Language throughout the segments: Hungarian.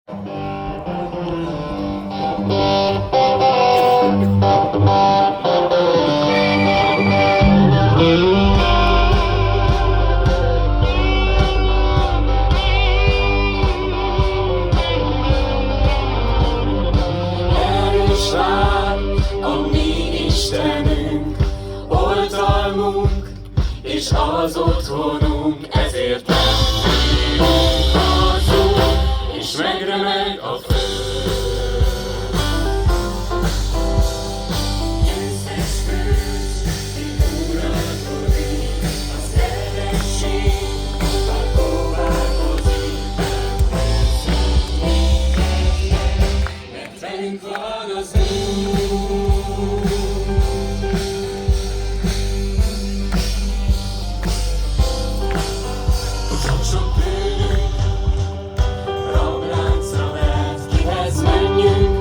Erős vár a mi Istenünk, oltalmunk és az otthonunk, ezért nem félünk hazul, és megremeg a föld. Győztes hős, mi uralkodik, az ellenség, bár próbálkozik, nem veszünk minket, mert velünk van az Úr. Sok bűnünk rabláncra vert, kihez menjünk,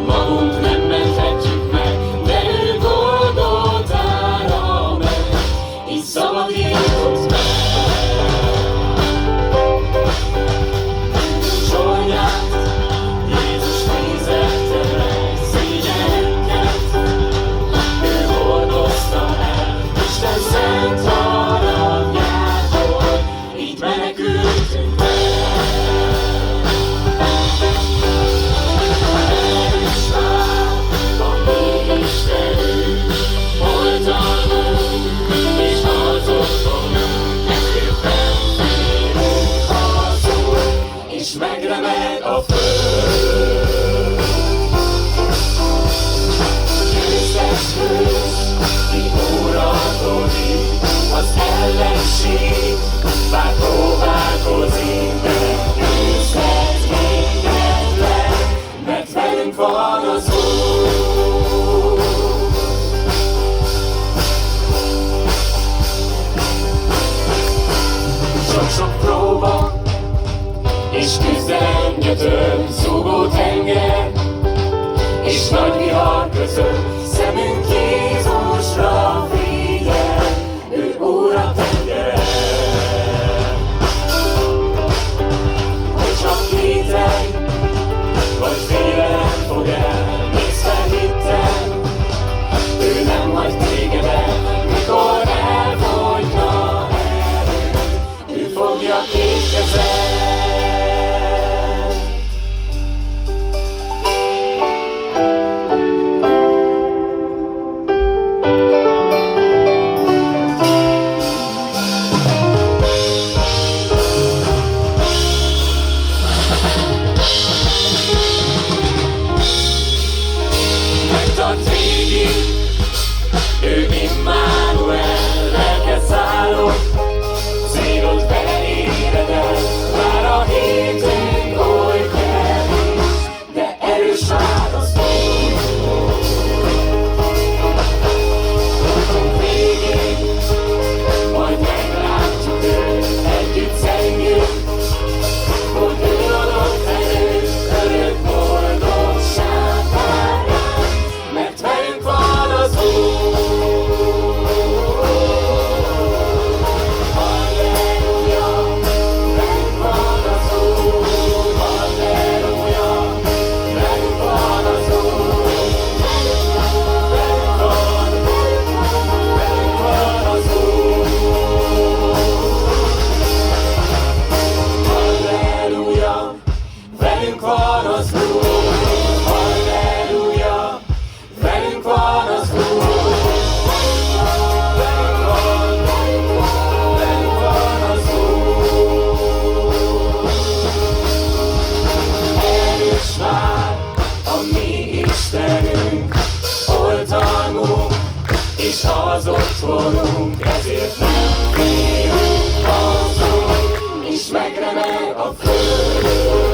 magunk nem menthetjük meg, de ő Golgotára ment, így szabadított meg. Zsolnyát Jézus fizelte meg szégyenünket, ő hordozta el Isten szent haragjából, így menekültünk el. Erős vár a mi Istenünk, oltalmunk és az otthonunk, ezért nem félünk hazul, és megremeg a föld. Győztes hős, ki uralkodik, az ellenség, bár próbálkozik, de győzhet minket le, mert velünk van az Úr. Sok-sok próba és küzdelem gyötör, zúgó tenger és nagy vihar között, szemünk Jézusra figyel, ő Úr a tengeren. Hogy csak kételj, vagy félelem fog el, mész fel hittel, ő nem hagy téged el, mikor elfogyna erőd, ő fogja két kezed. Megtart végig, ő Immanuel, lelked szállott, célod vele éred el, már a hétünk oly kevés, de erős választó. Utunk végén, majd meglátjuk őt, együtt zengjünk, hogy ő adott erőt, örök boldogság vár ránk, mert velünk van az Úr. Halleluja, velünk van az Úr. Halleluja, velünk van az Úr. Velünk van az Úr. Halleluja, velünk van az Úr. Halleluja, velünk van az Úr. Velünk van az Úr. Erős vár a mi Istenünk, oltalmunk és az otthonunk, ezért nem félünk hazul, és megremeg a föld.